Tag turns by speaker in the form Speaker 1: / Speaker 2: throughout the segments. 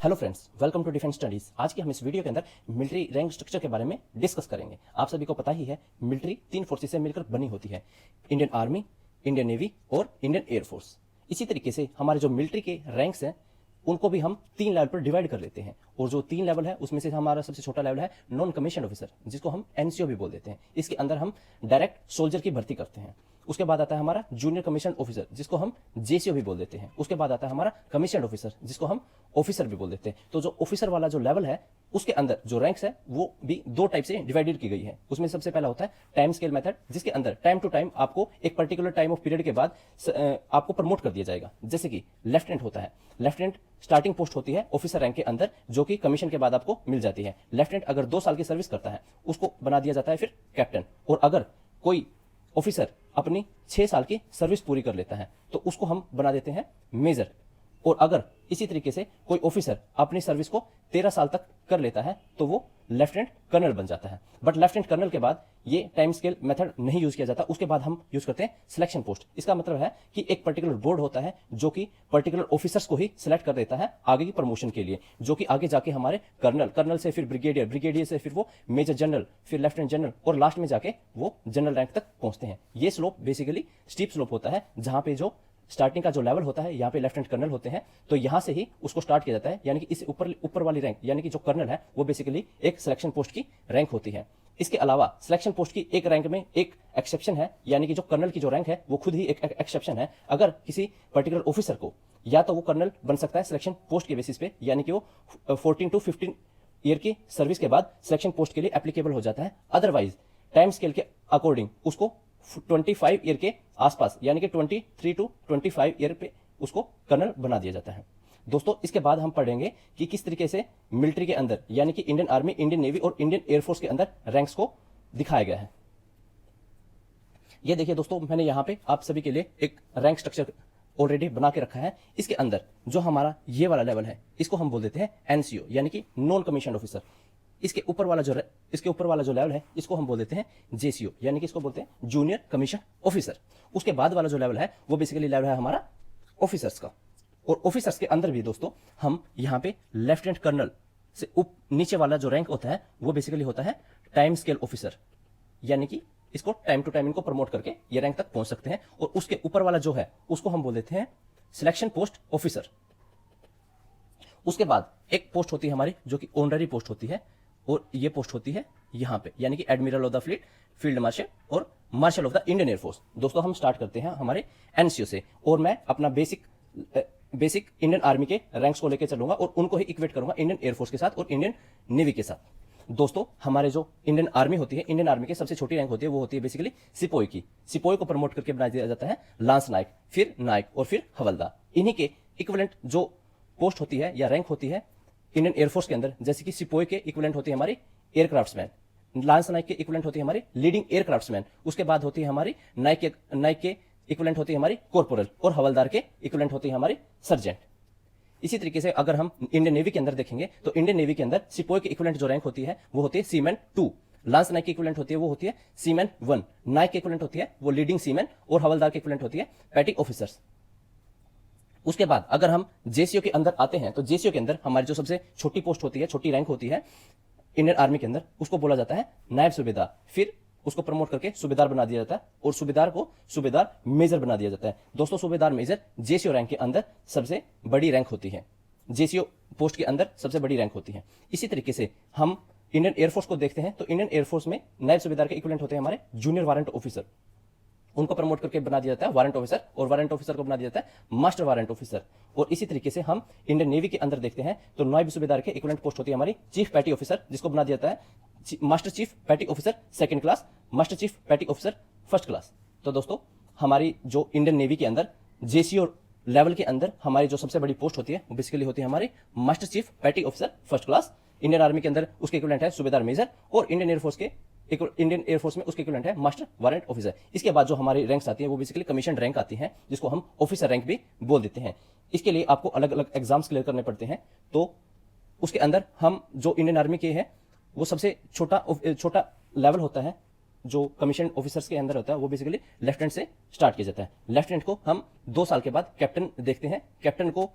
Speaker 1: Hello friends, welcome to defence studies. आज की हम इस वीडियो के अंदर मिलिट्री रैंक स्ट्रक्चर के बारे में डिस्कस करेंगे। आप सभी को पता ही है, मिलिट्री 3 फोर्सेस से मिलकर बनी होती है: इंडियन आर्मी, इंडियन नेवी और इंडियन एयरफोर्स। इसी तरीके से हमारे जो मिलिट्री के रैंक्स हैं उनको भी हम 3 लेवल पर डिवाइड कर लेते हैं, और जो 3 लेवल है उसमें से हमारा सबसे छोटा लेवल है नॉन कमीशन ऑफिसर, जिसको हम एनसीओ भी बोल देते हैं। इसके अंदर हम डायरेक्ट सोल्जर की भर्ती करते हैं। उसके बाद आता है हमारा जूनियर कमीशन ऑफिसर, जिसको हम जेसीओ भी बोल देते हैं। उसके बाद आता है हमारा कमीशन ऑफिसर, जिसको हम ऑफिसर भी बोल देते हैं। तो जो ऑफिसर वाला जो लेवल है उसके अंदर जो रैंक्स है वो भी 2 टाइप से डिवाइडेड की गई है। उसमें सबसे पहला होता है टाइम स्केल मेथड, जिसके अंदर टाइम टू टाइम आपको एक पर्टिकुलर टाइम ऑफ पीरियड के बाद आपको प्रमोट कर दिया जाएगा। जैसे कि लेफ्टिनेंट होता है, लेफ्टिनेंट स्टार्टिंग पोस्ट होती है ऑफिसर रैंक के अंदर, जो कि कमीशन के बाद आपको मिल जाती है। लेफ्टिनेंट अगर 2 साल की सर्विस करता है उसको बना दिया जाता है फिर कैप्टन। और अगर कोई ऑफिसर अपनी 6 साल की सर्विस पूरी कर लेता है तो उसको हम बना देते हैं मेजर। और अगर इसी तरीके से कोई ऑफिसर अपनी सर्विस को 13 साल तक कर लेता है तो वो लेफ्टिनेंट कर्नल बन जाता है। बट लेफ्टिनेंट कर्नल के बाद ये टाइम स्केल मेथड नहीं यूज किया जाता। उसके बाद हम यूज करते हैं सिलेक्शन पोस्ट। इसका मतलब है कि एक पर्टिकुलर बोर्ड होता है जो कि पर्टिकुलर ऑफिसर्स को ही सिलेक्ट कर देता है आगे की प्रमोशन के लिए, जो कि आगे जाके हमारे कर्नल, कर्नल से फिर ब्रिगेडियर, ब्रिगेडियर से फिर वो मेजर जनरल, फिर लेफ्टिनेंट जनरल, और लास्ट में जाके वो जनरल रैंक तक पहुंचते हैं। ये स्लोप बेसिकली स्टीप स्लोप होता है, जहां पे जो स्टार्टिंग का जो लेवल होता है यहाँ पे लेफ्टिनेंट कर्नल होते हैं, तो यहां से ही उसको स्टार्ट किया जाता है। यानी कि इस ऊपर वाली रैंक, यानी कि जो कर्नल है वो बेसिकली एक सिलेक्शन पोस्ट की रैंक होती है। इसके अलावा सिलेक्शन पोस्ट की एक रैंक में एक एक्सेप्शन है, यानी कि जो कर्नल की जो रैंक है वो खुद ही एक एक्सेप्शन है। अगर किसी पर्टिकुलर ऑफिसर को या तो वो कर्नल बन सकता है सिलेक्शन पोस्ट के बेसिस पे, यानी कि वो 14 to 15 ईयर की सर्विस के बाद सिलेक्शन पोस्ट के लिए एप्लीकेबल हो जाता है। अदरवाइज टाइम स्केल के अकॉर्डिंग उसको 25 ईयर के आसपास, यानी कि 23 to 25 ईयर पे उसको कर्नल बना दिया जाता है। दोस्तों, इसके बाद हम पढ़ेंगे कि किस तरीके से मिलिट्री के अंदर, यानी कि इंडियन आर्मी, इंडियन नेवी और इंडियन एयरफोर्स के अंदर रैंक्स को दिखाया गया है। ये देखिए दोस्तों, मैंने यहां पे आप सभी के लिए एक रैंक स्ट्रक्चर ऑलरेडी बना के रखा है। इसके अंदर जो हमारा ये वाला लेवल है इसको हम बोल देते हैं एनसीओ, यानी कि नॉन कमीशन ऑफिसर। इसके ऊपर वाला जो लेवल है इसको हम बोल देते हैं जेसीओ, यानी कि इसको बोलते हैं जूनियर कमीशन ऑफिसर। उसके बाद वाला जो लेवल है वो बेसिकली लेवल है हमारा ऑफिसर्स का। और ऑफिसर्स के अंदर भी दोस्तों हम यहाँ पे लेफ्टिनेंट कर्नल से नीचे वाला जो रैंक होता है वो बेसिकली होता है टाइम स्केल ऑफिसर, यानी कि इसको टाइम टू टाइम इनको प्रमोट करके ये रैंक तक पहुंच सकते हैं। और उसके ऊपर वाला जो है उसको हम बोल देते हैं सिलेक्शन पोस्ट ऑफिसर। उसके बाद एक पोस्ट होती है हमारी जो कि ऑनररी पोस्ट होती है, और ये पोस्ट होती है यहाँ पे, यानी कि admiral of the fleet, field marshal और marshal of the Indian air force. दोस्तों, हम स्टार्ट करते हैं हमारे एनसीओ से, और मैं अपना बेसिक इंडियन आर्मी के रैंक्स को लेकर चलूंगा और उनको ही इक्वेट करूंगा इंडियन एयरफोर्स के साथ और इंडियन नेवी के साथ। दोस्तों, हमारे जो इंडियन आर्मी होती है, इंडियन आर्मी की सबसे छोटी रैंक होती है वो होती है बेसिकली सिपोई की। सिपोई को प्रमोट करके बना दिया जाता है लांस नायक, फिर नायक और फिर हवलदार। इन्हीं के इक्विवेलेंट जो पोस्ट होती है या रैंक होती है इंडियन एयरफोर्स के अंदर, जैसे कि सिपोई के इक्विवेलेंट होती है हमारी एयरक्राफ्ट्समैन, लांस नायक के इक्विवेलेंट होती है हमारी लीडिंग एयरक्राफ्ट्समैन, उसके बाद होती है हमारी नायक के इक्विवेलेंट होती है हमारी कॉर्पोरल, और हवलदार के इक्विवेलेंट होती है हमारी सर्जेंट। इसी तरीके से अगर हम इंडियन नेवी के अंदर देखेंगे तो इंडियन नेवी के अंदर सिपोई के इक्विवेलेंट जो रैंक होती है वो होती है सीमैन 2, लांस नायक की इक्विवेलेंट होती है वो होती है सीमैन 1, नायक की इक्विवेलेंट होती है वो लीडिंग सीमैन, और हवलदार की इक्विवेलेंट होती है पैटी ऑफिसर्स। उसके बाद अगर हम जेसीओ के अंदर आते हैं तो जेसीओ के अंदर हमारी जो सबसे छोटी पोस्ट होती है, छोटी रैंक होती है इंडियन आर्मी के अंदर, उसको बोला जाता है नायब सूबेदार। फिर उसको प्रमोट करके सूबेदार बना दिया जाता है, और सूबेदार को सूबेदार मेजर बना दिया जाता है। दोस्तों, सूबेदार मेजर जेसीओ रैंक के अंदर सबसे बड़ी रैंक होती है, जेसीओ पोस्ट के अंदर सबसे बड़ी रैंक होती है। इसी तरीके से हम इंडियन एयरफोर्स को देखते हैं तो इंडियन एयरफोर्स में नायब सूबेदार के इक्विवेलेंट होते हैं हमारे जूनियर वारंट ऑफिसर। उनको प्रमोट करके बना दिया जाता है वारंट ऑफिसर, और वारंट ऑफिसर को बना दिया जाता है मास्टर वारंट ऑफिसर। और इसी तरीके से हम इंडियन नेवी के अंदर देखते हैं तो नायब सूबेदार के इक्विवेलेंट पोस्ट होती है हमारी चीफ पैटी ऑफिसर, जिसको बना दिया जाता है master chief petty officer second class, master chief petty officer first class. तो दोस्तों, हमारी जो इंडियन नेवी के अंदर जेसीओ लेवल के अंदर हमारी जो सबसे बड़ी पोस्ट होती है वो बेसिकली होती है हमारी master chief petty officer first class. Indian army के अंदर उसके इक्विवेलेंट है सूबेदार मेजर, और इंडियन एयरफोर्स में उसके इक्विवेलेंट है मास्टर वारंट ऑफिसर। इसके बाद जो हमारी रैंक्स आती है वो बेसिकली कमीशन रैंक आती है, जिसको हम ऑफिसर रैंक भी बोल देते हैं। इसके लिए आपको अलग अलग एग्जाम्स क्लियर करने पड़ते हैं। तो उसके अंदर हम जो इंडियन आर्मी के हैं वो सबसे छोटा लेवल होता है जो कमीशन ऑफिसर्स के अंदर होता है वो बेसिकली लेफ्टिनेंट से स्टार्ट किया जाता है। लेफ्टिनेंट को हम 2 साल के बाद कैप्टन देखते हैं। कैप्टन को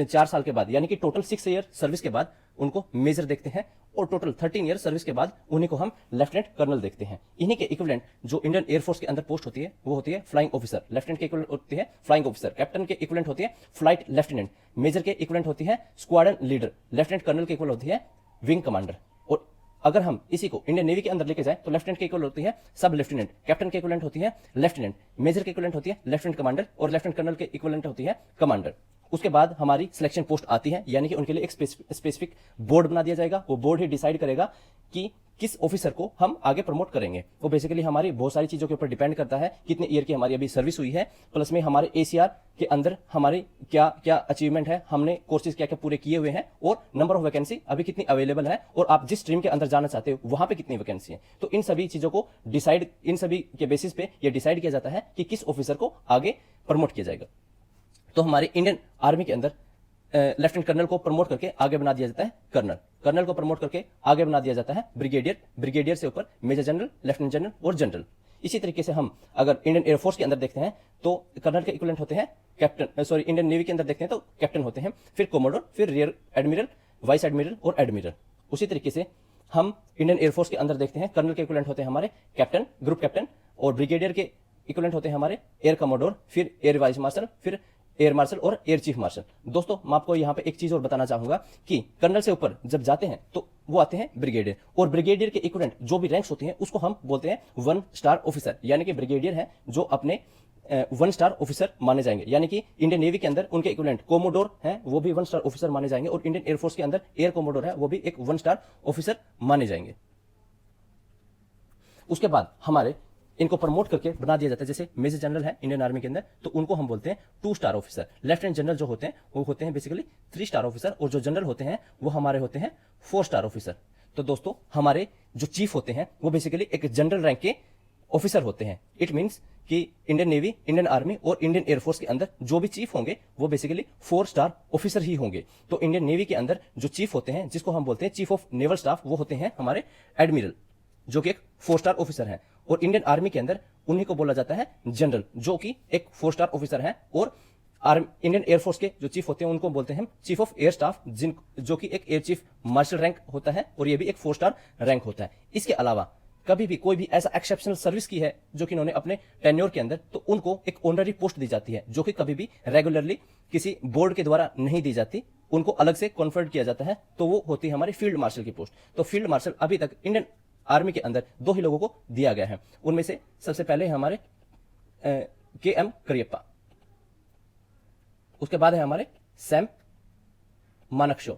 Speaker 1: 4 साल के बाद यानी कि टोटल 6 ईयर सर्विस के बाद उनको मेजर देखते हैं, और टोटल 13 ईयर सर्विस के बाद उन्हीं को हम लेफ्टिनेंट कर्नल देखते हैं। इन्हीं के इक्विवेलेंट जो इंडियन एयरफोर्स के अंदर पोस्ट होती है वो होती है फ्लाइंग ऑफिसर। लेफ्टिनेंट के इक्विवेलेंट होती है फ्लाइंग ऑफिसर, कैप्टन के इक्विवेलेंट होती है फ्लाइट लेफ्टिनेंट, मेजर के इक्विवेलेंट होती है स्क्वाड्रन लीडर, लेफ्टिनेंट कर्नल के इक्विवेलेंट होती है विंग कमांडर। और अगर हम इसी को इंडियन नेवी के अंदर लेके जाए तो लेफ्टिनेंट के इक्वल होती है सब लेफ्टिनेंट, कैप्टन के इक्वलेंट होती है लेफ्टिनेंट, मेजर के इक्वलेंट होती है लेफ्टिनेंट कमांडर, और लेफ्टिनेंट कर्नल के इक्वलेंट होती है कमांडर। उसके बाद हमारी सिलेक्शन पोस्ट आती है, यानी कि उनके लिए एक स्पेसिफिक बोर्ड बना दिया जाएगा। वो बोर्ड ही डिसाइड करेगा कि किस ऑफिसर को हम आगे प्रमोट करेंगे। वो बेसिकली हमारी बहुत सारी चीजों के ऊपर डिपेंड करता है, कितने ईयर की हमारी अभी सर्विस हुई है, प्लस में हमारे ACR के अंदर हमारी क्या क्या अचीवमेंट है, हमने कोर्सेज क्या क्या पूरे किए हुए हैं, और नंबर ऑफ वैकेंसी अभी कितनी अवेलेबल है, और आप जिस स्ट्रीम के अंदर जाना चाहते हो वहां पे कितनी वैकेंसी है। तो इन सभी चीजों को डिसाइड, इन सभी के बेसिस पे ये डिसाइड किया जाता है कि किस ऑफिसर को आगे प्रमोट किया जाएगा। तो हमारे इंडियन आर्मी के अंदर लेफ्टिनेंट कर्नल को प्रमोट करके आगे बना दिया जाता है कर्नल, कर्नल को प्रमोट करके आगे बना दिया जाता है ब्रिगेडियर, ब्रिगेडियर से ऊपर मेजर जनरल, लेफ्टिनेंट जनरल और जनरल। इसी तरीके से हम अगर इंडियन एयरफोर्स के अंदर देखते हैं तो कर्नल के इक्विवेलेंट होते हैं कैप्टन, सॉरी इंडियन नेवी के अंदर देखते हैं तो कैप्टन होते हैं, फिर कोमोडोर, फिर रियर एडमिरल, वाइस एडमिरल और एडमिरल। उसी तरीके से हम इंडियन एयरफोर्स के अंदर देखते हैं कर्नल के इक्विवेलेंट होते हैं हमारे कैप्टन, ग्रुप कैप्टन, और ब्रिगेडियर के इक्विवेलेंट होते हैं हमारे एयर कमोडोर, फिर एयर वाइस मार्शल, फिर एयर मार्शल और एयर चीफ मार्शल। दोस्तों मैं आपको यहां पे एक चीज और बताना चाहूंगा कि कर्नल से ऊपर जब जाते हैं तो वो आते हैं ब्रिगेडियर, और ब्रिगेडियर के इक्विवेलेंट जो भी रैंक्स होती हैं उसको हम बोलते हैं 1 स्टार ऑफिसर, यानी कि ब्रिगेडियर है जो अपने 1 स्टार ऑफिसर माने जाएंगे। यानी कि इंडियन नेवी के अंदर उनके इक्विवेलेंट कोमोडोर हैं, वो भी 1 स्टार ऑफिसर माने जाएंगे, और इंडियन एयरफोर्स के अंदर एयर कोमोडोर है, वो भी एक 1 स्टार ऑफिसर माने जाएंगे। उसके बाद हमारे इनको प्रमोट करके बना दिया जाता है, जैसे मेजर जनरल है इंडियन आर्मी के अंदर तो उनको हम बोलते हैं 2 स्टार ऑफिसर। लेफ्टिनेंट जनरल जो होते हैं वो होते हैं बेसिकली 3 स्टार ऑफिसर, और जो जनरल होते हैं वो हमारे होते हैं 4 स्टार ऑफिसर। तो दोस्तों हमारे जो चीफ होते हैं वो बेसिकली एक जनरल रैंक के ऑफिसर होते हैं। इट मीन्स कि इंडियन नेवी, इंडियन आर्मी और इंडियन एयरफोर्स के अंदर जो भी चीफ होंगे वो बेसिकली 4 स्टार ऑफिसर ही होंगे। तो इंडियन नेवी के अंदर जो चीफ होते हैं जिसको हम बोलते हैं चीफ ऑफ नेवल स्टाफ, वो होते हैं हमारे एडमिरल जो कि एक 4 स्टार ऑफिसर है, और इंडियन आर्मी के अंदर उन्हीं को बोला जाता है जनरल जो कि एक 4 स्टार ऑफिसर है, और इंडियन एयरफोर्स के जो चीफ होते हैं उनको बोलते हैं चीफ ऑफ एयर स्टाफ, जो कि एक एयर चीफ मार्शल रैंक होता है, और ये भी एक 4 स्टार रैंक होता है। इसके अलावा कभी भी कोई भी ऐसा एक्सेप्शनल सर्विस की है जो कि इन्होंने अपने टेन्योर के अंदर, तो उनको एक ऑनररी पोस्ट दी जाती है जो कि कभी भी रेगुलरली किसी बोर्ड के द्वारा नहीं दी जाती, उनको अलग से कॉन्फर्ड किया जाता है, तो वो होती है हमारी फील्ड मार्शल की पोस्ट। तो फील्ड मार्शल अभी तक इंडियन आर्मी के अंदर 2 ही लोगों को दिया गया है, उनमें से सबसे पहले हमारे KM करियप्पा, उसके बाद है हमारे सैम मानेकशॉ।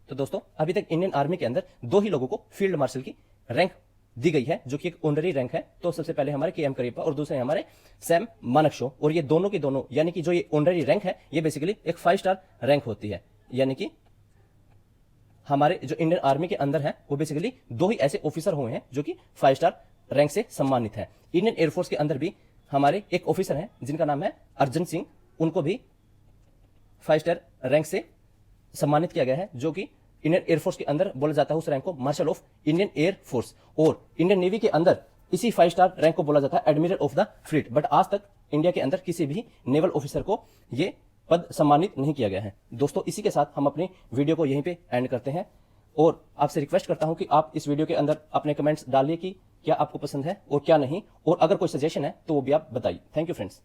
Speaker 1: तो दोस्तों अभी तक इंडियन आर्मी के अंदर 2 ही लोगों को फील्ड मार्शल की रैंक दी गई है जो कि एक ऑनररी रैंक है। तो सबसे पहले हमारे KM करियप्पा और दूसरे हमारे सैम मानेकशॉ, और ये दोनों के दोनों यानी कि जो ये ऑनररी रैंक है ये बेसिकली एक 5 स्टार रैंक होती है। यानी कि हमारे जो इंडियन आर्मी के अंदर है वो बेसिकली 2 ही ऐसे ऑफिसर हुए हैं जो कि 5 स्टार रैंक से सम्मानित है। इंडियन एयरफोर्स के अंदर भी हमारे एक ऑफिसर हैं जिनका नाम है अर्जन सिंह, उनको भी 5 स्टार रैंक से सम्मानित किया गया है, जो कि इंडियन एयरफोर्स के अंदर बोला जाता है उस रैंक को marshal of Indian air force, और इंडियन नेवी के अंदर इसी 5 स्टार रैंक को बोला जाता है admiral of the fleet. But आज तक इंडिया के अंदर किसी भी नेवल ऑफिसर को ये पद सम्मानित नहीं किया गया है। दोस्तों इसी के साथ हम अपनी वीडियो को यहीं पे एंड करते हैं, और आपसे रिक्वेस्ट करता हूं कि आप इस वीडियो के अंदर अपने कमेंट्स डालिए कि क्या आपको पसंद है और क्या नहीं, और अगर कोई सजेशन है तो वो भी आप बताइए। Thank you friends.